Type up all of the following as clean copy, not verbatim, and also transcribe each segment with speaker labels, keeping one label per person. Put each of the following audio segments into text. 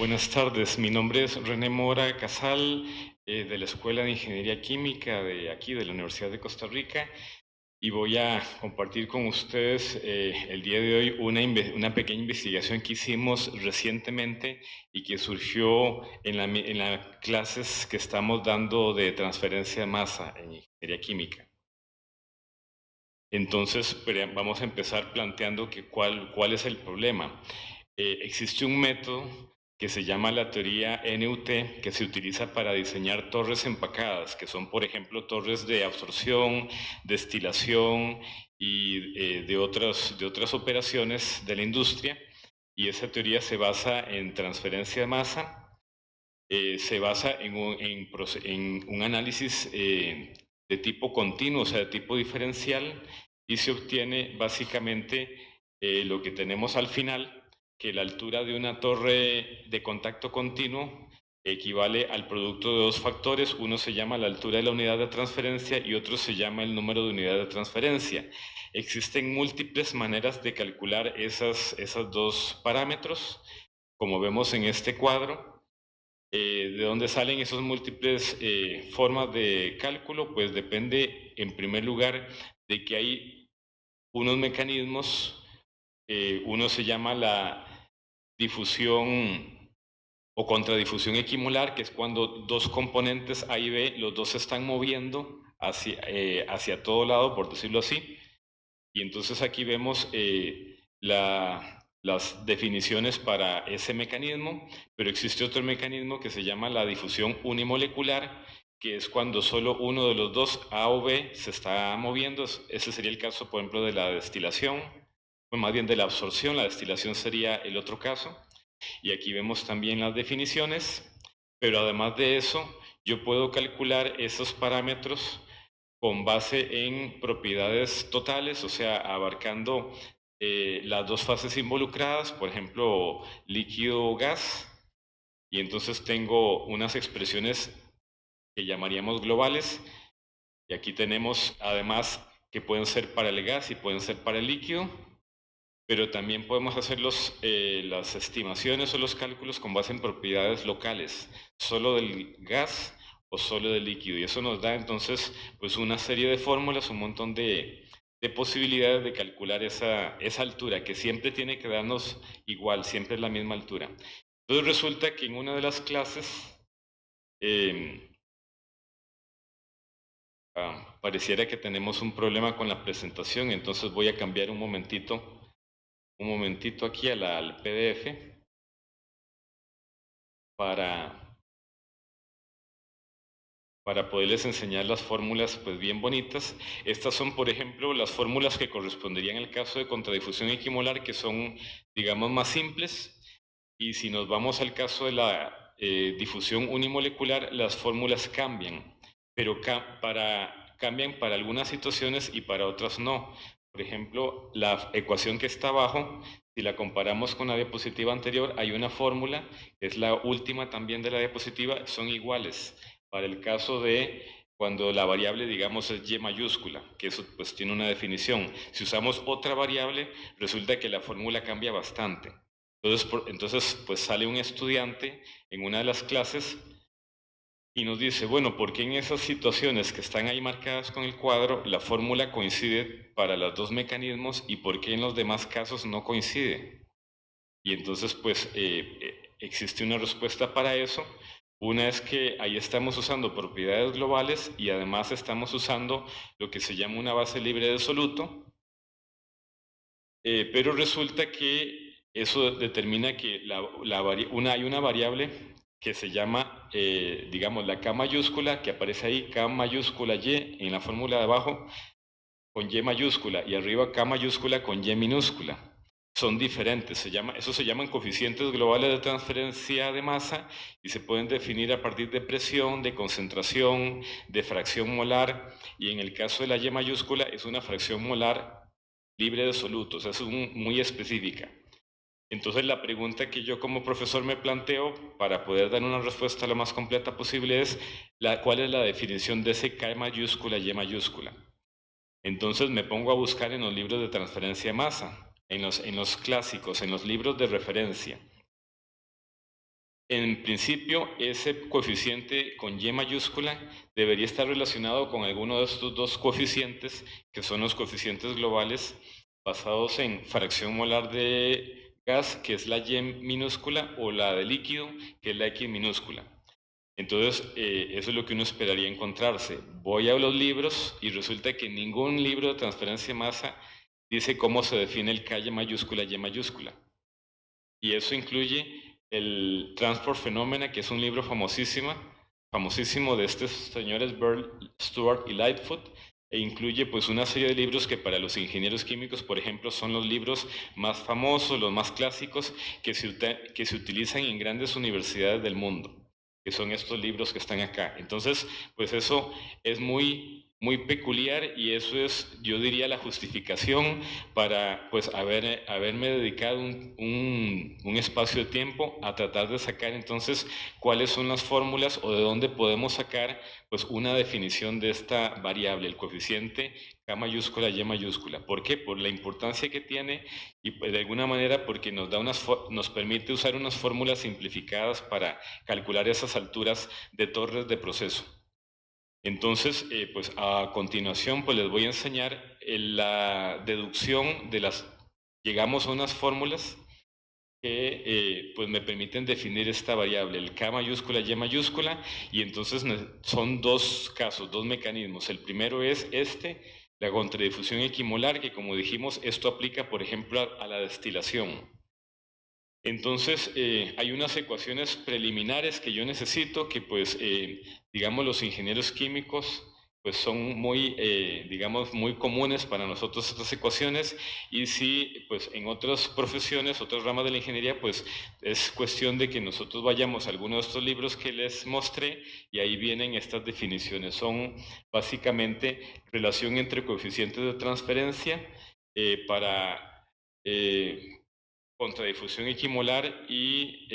Speaker 1: Buenas tardes, mi nombre es René Mora Casal, de la Escuela de Ingeniería Química de aquí, de la Universidad de Costa Rica, y voy a compartir con ustedes el día de hoy una pequeña investigación que hicimos recientemente y que surgió en las clases que estamos dando de transferencia de masa en Ingeniería Química. Entonces, vamos a empezar planteando cuál es el problema. Existe un método que se llama la teoría NUT, que se utiliza para diseñar torres empacadas, que son, por ejemplo, torres de absorción, destilación y de otras operaciones de la industria. Y esa teoría se basa en transferencia de masa, se basa en un análisis de tipo continuo, o sea, de tipo diferencial, y se obtiene básicamente lo que tenemos al final, que la altura de una torre de contacto continuo equivale al producto de dos factores. Uno se llama la altura de la unidad de transferencia y otro se llama el número de unidad de transferencia. Existen múltiples maneras de calcular esos dos parámetros, como vemos en este cuadro. ¿De dónde salen esas múltiples formas de cálculo? Pues depende, en primer lugar, de que hay unos mecanismos. Uno se llama la difusión o contradifusión equimolar, que es cuando dos componentes A y B, los dos se están moviendo hacia todo lado, por decirlo así. Y entonces aquí vemos las definiciones para ese mecanismo, pero existe otro mecanismo que se llama la difusión unimolecular, que es cuando solo uno de los dos, A o B, se está moviendo. Ese sería el caso, por ejemplo, de la destilación, o más bien de la absorción. La destilación sería el otro caso. Y aquí vemos también las definiciones, pero además de eso, yo puedo calcular esos parámetros con base en propiedades totales, o sea, abarcando las dos fases involucradas, por ejemplo, líquido o gas, y entonces tengo unas expresiones que llamaríamos globales, y aquí tenemos además que pueden ser para el gas y pueden ser para el líquido, pero también podemos hacer las estimaciones o los cálculos con base en propiedades locales, solo del gas o solo del líquido. Y eso nos da entonces pues una serie de fórmulas, un montón de posibilidades de calcular esa altura, que siempre tiene que darnos igual, siempre es la misma altura. Entonces resulta que en una de las clases eh, pareciera que tenemos un problema con la presentación, entonces voy a cambiar un momentito aquí al PDF para, para poderles enseñar las fórmulas pues bien bonitas. Estas son, por ejemplo, las fórmulas que corresponderían al caso de contradifusión equimolar, que son, digamos, más simples. Y si nos vamos al caso de la difusión unimolecular, las fórmulas cambian, pero cambian para algunas situaciones y para otras no. Por ejemplo, la ecuación que está abajo, si la comparamos con la diapositiva anterior, hay una fórmula, que es la última también de la diapositiva, son iguales. Para el caso de cuando la variable, digamos, es y mayúscula, que eso pues tiene una definición. Si usamos otra variable, resulta que la fórmula cambia bastante. Entonces, pues sale un estudiante en una de las clases y nos dice, bueno, ¿por qué en esas situaciones que están ahí marcadas con el cuadro la fórmula coincide para los dos mecanismos y por qué en los demás casos no coincide? Y entonces, pues, existe una respuesta para eso. Una es que ahí estamos usando propiedades globales y además estamos usando lo que se llama una base libre de soluto, pero resulta que eso determina que hay una variable que se llama, digamos, la K mayúscula, que aparece ahí, K mayúscula Y en la fórmula de abajo, con Y mayúscula, y arriba K mayúscula con Y minúscula. Son diferentes, eso se llaman coeficientes globales de transferencia de masa y se pueden definir a partir de presión, de concentración, de fracción molar, y en el caso de la Y mayúscula es una fracción molar libre de solutos, es muy específica. Entonces la pregunta que yo como profesor me planteo para poder dar una respuesta lo más completa posible es ¿cuál es la definición de ese K mayúscula Y mayúscula? Entonces me pongo a buscar en los libros de transferencia de masa, en los clásicos, en los libros de referencia. En principio, ese coeficiente con Y mayúscula debería estar relacionado con alguno de estos dos coeficientes, que son los coeficientes globales basados en fracción molar de gas, que es la Y minúscula, o la de líquido, que es la X minúscula. Entonces, eso es lo que uno esperaría encontrarse. Voy a los libros y resulta que ningún libro de transferencia de masa dice cómo se define el K Y mayúscula, Y mayúscula. Y eso incluye el Transport Phenomena, que es un libro famosísimo de estos señores Bird, Stewart y Lightfoot, e incluye pues una serie de libros que para los ingenieros químicos, por ejemplo, son los libros más famosos, los más clásicos, que se utilizan en grandes universidades del mundo, que son estos libros que están acá. Entonces, pues eso es muy peculiar y eso es, yo diría, la justificación para pues haberme dedicado un espacio de tiempo a tratar de sacar entonces cuáles son las fórmulas o de dónde podemos sacar pues una definición de esta variable, el coeficiente K mayúscula, Y mayúscula. ¿Por qué? Por la importancia que tiene y pues, de alguna manera porque nos permite usar unas fórmulas simplificadas para calcular esas alturas de torres de proceso. Entonces, pues a continuación, pues les voy a enseñar la deducción de las... Llegamos a unas fórmulas que pues me permiten definir esta variable, el K mayúscula, Y mayúscula, y entonces son dos casos, dos mecanismos. El primero es la contradifusión equimolar, que como dijimos, esto aplica, por ejemplo, a la destilación. Entonces, hay unas ecuaciones preliminares que yo necesito que, pues, digamos, los ingenieros químicos, pues, son digamos, muy comunes para nosotros estas ecuaciones y si, pues, en otras profesiones, otras ramas de la ingeniería, pues, es cuestión de que nosotros vayamos a alguno de estos libros que les mostré y ahí vienen estas definiciones. Son básicamente relación entre coeficientes de transferencia para... contradifusión equimolar y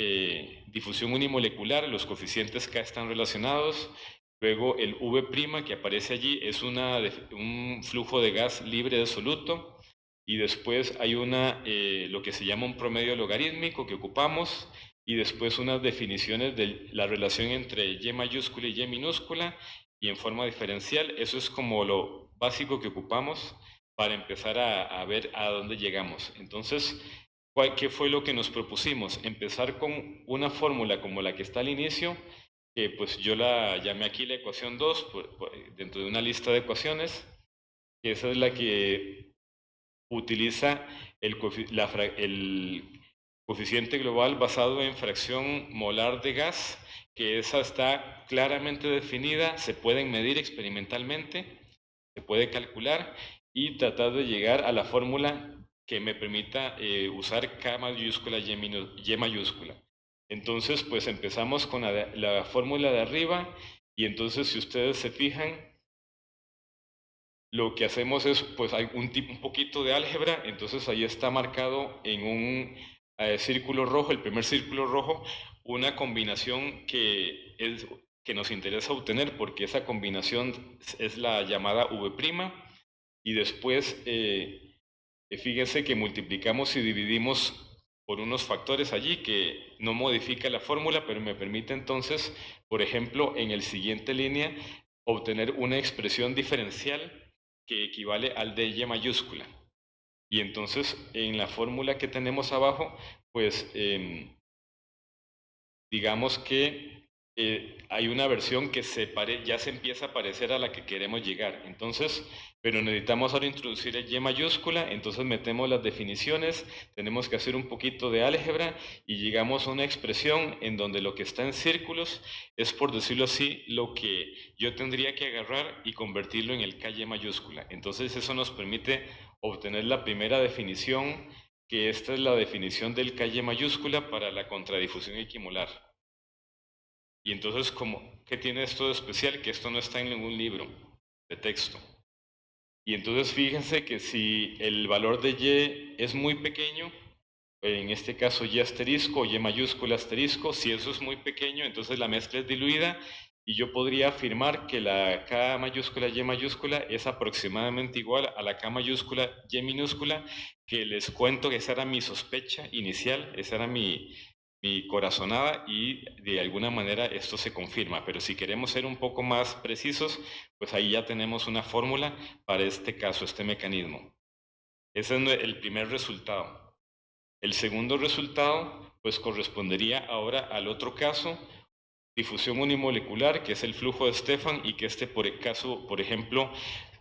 Speaker 1: difusión unimolecular, los coeficientes K están relacionados. Luego el V' que aparece allí es un flujo de gas libre de soluto. Y después hay lo que se llama un promedio logarítmico que ocupamos. Y después unas definiciones de la relación entre Y mayúscula y Y minúscula y en forma diferencial. Eso es como lo básico que ocupamos para empezar a ver a dónde llegamos. Entonces, ¿qué fue lo que nos propusimos? Empezar con una fórmula como la que está al inicio, que pues yo la llamé aquí la ecuación 2, dentro de una lista de ecuaciones, que esa es la que utiliza el coeficiente global basado en fracción molar de gas, que esa está claramente definida, se pueden medir experimentalmente, se puede calcular y tratar de llegar a la fórmula que me permita usar K mayúscula, Y mayúscula. Entonces, pues empezamos con la fórmula de arriba y entonces si ustedes se fijan, lo que hacemos es, pues hay un poquito de álgebra, entonces ahí está marcado en un círculo rojo, el primer círculo rojo, una combinación que nos interesa obtener porque esa combinación es la llamada V', y después fíjense que multiplicamos y dividimos por unos factores allí que no modifica la fórmula, pero me permite entonces, por ejemplo, en el siguiente línea, obtener una expresión diferencial que equivale al de Y mayúscula. Y entonces, en la fórmula que tenemos abajo, pues digamos que hay una versión que ya se empieza a parecer a la que queremos llegar. Entonces, pero necesitamos ahora introducir el Y mayúscula, entonces metemos las definiciones, tenemos que hacer un poquito de álgebra y llegamos a una expresión en donde lo que está en círculos es, por decirlo así, lo que yo tendría que agarrar y convertirlo en el Y mayúscula. Entonces eso nos permite obtener la primera definición, que esta es la definición del Y mayúscula para la contradifusión equimolar. Y entonces, ¿qué tiene esto de especial? Que esto no está en ningún libro de texto. Y entonces fíjense que si el valor de Y es muy pequeño, en este caso Y asterisco, Y mayúscula asterisco, si eso es muy pequeño, entonces la mezcla es diluida y yo podría afirmar que la K mayúscula Y mayúscula es aproximadamente igual a la K mayúscula Y minúscula, que les cuento que esa era mi sospecha inicial, esa era mi mi corazonada y de alguna manera esto se confirma. Pero si queremos ser un poco más precisos, pues ahí ya tenemos una fórmula para este caso, este mecanismo. Ese es el primer resultado. El segundo resultado, pues correspondería ahora al otro caso, difusión unimolecular, que es el flujo de Stefan y que por ejemplo,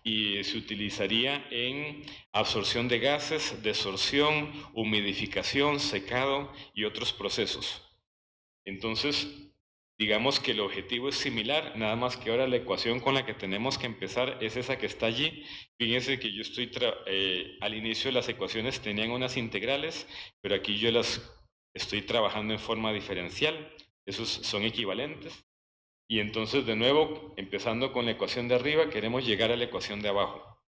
Speaker 1: se utilizaría en absorción de gases, desorción, humidificación, secado y otros procesos. Entonces, digamos que el objetivo es similar, nada más que ahora la ecuación con la que tenemos que empezar es esa que está allí. Fíjense que yo al inicio las ecuaciones tenían unas integrales, pero aquí yo las estoy trabajando en forma diferencial, esos son equivalentes. Y entonces, de nuevo, empezando con la ecuación de arriba, queremos llegar a la ecuación de abajo.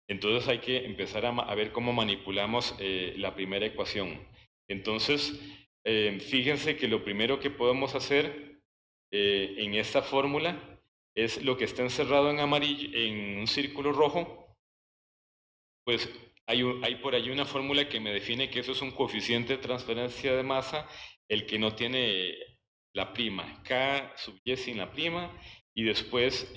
Speaker 1: Entonces hay que empezar a ver cómo manipulamos la primera ecuación. Entonces, fíjense que lo primero que podemos hacer en esta fórmula es lo que está encerrado en amarillo, en un círculo rojo, pues hay por allí una fórmula que me define que eso es un coeficiente de transferencia de masa, el que no tiene la prima, K sub Y sin la prima, y después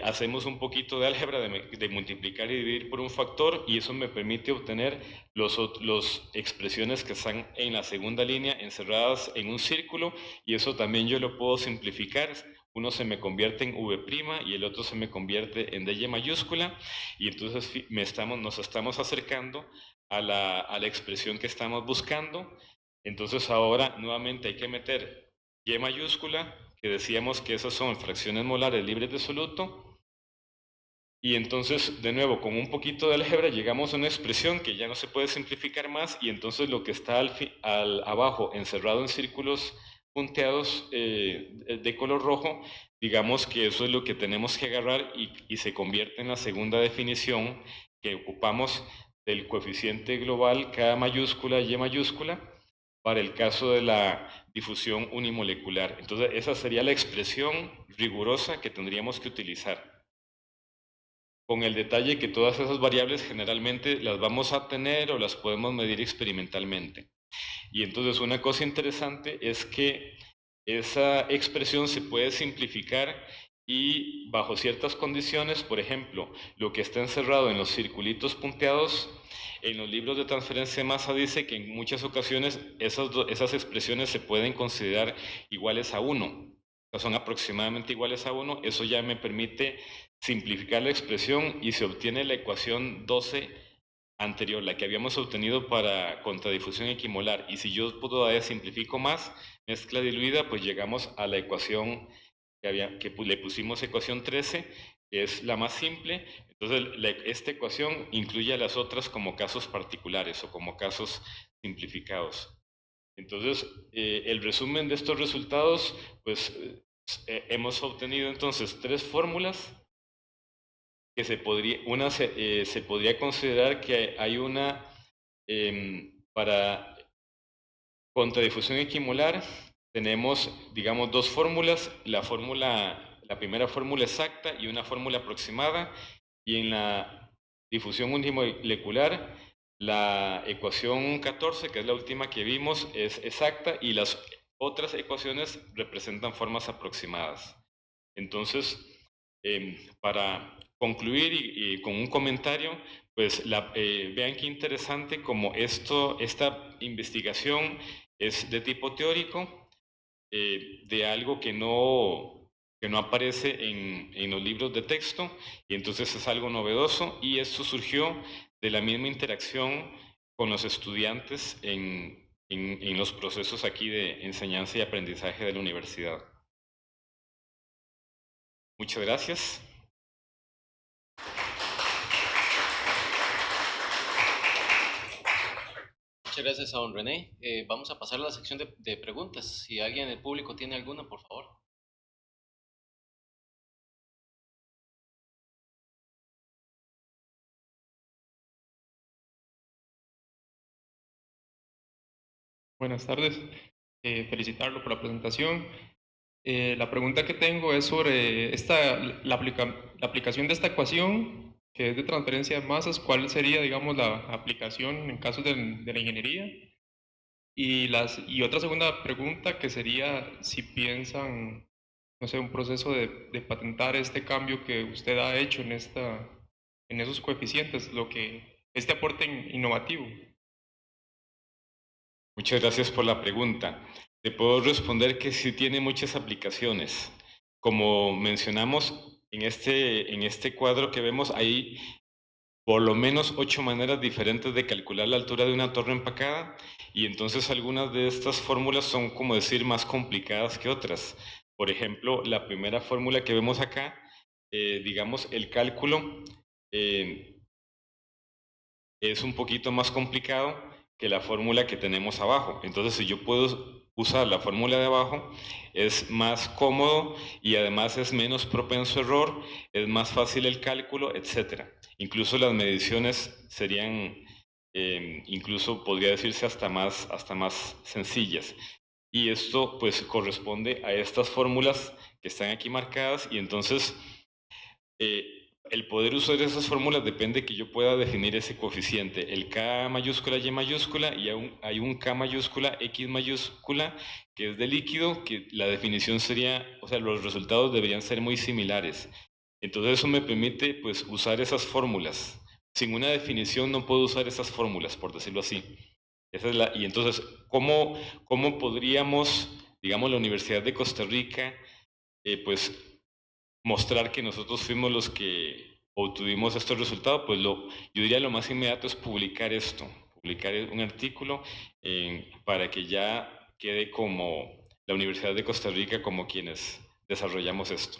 Speaker 1: hacemos un poquito de álgebra de multiplicar y dividir por un factor, y eso me permite obtener las expresiones que están en la segunda línea encerradas en un círculo, y eso también yo lo puedo simplificar. Uno se me convierte en V' y el otro se me convierte en dy mayúscula, y entonces nos estamos acercando a la expresión que estamos buscando. Entonces ahora nuevamente hay que meter y mayúscula, que decíamos que esas son fracciones molares libres de soluto, y entonces de nuevo con un poquito de álgebra llegamos a una expresión que ya no se puede simplificar más, y entonces lo que está abajo encerrado en círculos punteados de color rojo, digamos que eso es lo que tenemos que agarrar y se convierte en la segunda definición que ocupamos del coeficiente global K mayúscula Y mayúscula para el caso de la difusión unimolecular. Entonces, esa sería la expresión rigurosa que tendríamos que utilizar. Con el detalle que todas esas variables generalmente las vamos a tener o las podemos medir experimentalmente. Y entonces una cosa interesante es que esa expresión se puede simplificar y bajo ciertas condiciones, por ejemplo, lo que está encerrado en los circulitos punteados, en los libros de transferencia de masa dice que en muchas ocasiones esas expresiones se pueden considerar iguales a 1, o sea, son aproximadamente iguales a 1, eso ya me permite simplificar la expresión y se obtiene la ecuación 12 anterior, la que habíamos obtenido para contradifusión equimolar. Y si yo todavía simplifico más, mezcla diluida, pues llegamos a la ecuación que le pusimos ecuación 13, que es la más simple. Entonces, esta ecuación incluye a las otras como casos particulares o como casos simplificados. Entonces, el resumen de estos resultados, pues hemos obtenido entonces tres fórmulas que se podría considerar que hay una para contradifusión equimolar. Tenemos, digamos, dos fórmulas, la primera fórmula exacta y una fórmula aproximada, y en la difusión unimolecular la ecuación 14, que es la última que vimos, es exacta y las otras ecuaciones representan formas aproximadas. Entonces, para concluir y con un comentario, pues vean qué interesante como esta investigación es de tipo teórico, de algo que no aparece en los libros de texto, y entonces es algo novedoso, y esto surgió de la misma interacción con los estudiantes en los procesos aquí de enseñanza y aprendizaje de la universidad. Muchas gracias.
Speaker 2: Muchas gracias a don René. Vamos a pasar a la sección de preguntas. Si alguien del público tiene alguna, por favor.
Speaker 3: Buenas tardes, felicitarlo por la presentación. La pregunta que tengo es sobre la aplicación de esta ecuación, que es de transferencia de masas. ¿Cuál sería, digamos, la aplicación en casos de la ingeniería? Y otra segunda pregunta que sería si piensan, no sé, un proceso de patentar este cambio que usted ha hecho en esos coeficientes, este aporte innovativo.
Speaker 1: Muchas gracias por la pregunta. Te puedo responder que sí tiene muchas aplicaciones. Como mencionamos, en este cuadro que vemos, hay por lo menos 8 maneras diferentes de calcular la altura de una torre empacada, y entonces algunas de estas fórmulas son, como decir, más complicadas que otras. Por ejemplo, la primera fórmula que vemos acá, digamos, el cálculo eh, es un poquito más complicado que la fórmula que tenemos abajo. Entonces, si yo puedo usar la fórmula de abajo, es más cómodo y además es menos propenso a error, es más fácil el cálculo, etc. Incluso las mediciones serían, incluso podría decirse hasta más sencillas. Y esto pues corresponde a estas fórmulas que están aquí marcadas, y entonces el poder usar esas fórmulas depende que yo pueda definir ese coeficiente, el K mayúscula, Y mayúscula, y hay un K mayúscula, X mayúscula, que es de líquido, que la definición sería, o sea, los resultados deberían ser muy similares. Entonces eso me permite pues usar esas fórmulas. Sin una definición no puedo usar esas fórmulas, por decirlo así. Y entonces, ¿cómo podríamos, digamos, la Universidad de Costa Rica, pues mostrar que nosotros fuimos los que obtuvimos estos resultados? Pues yo diría lo más inmediato es publicar esto, publicar un artículo para que ya quede como la Universidad de Costa Rica como quienes desarrollamos esto.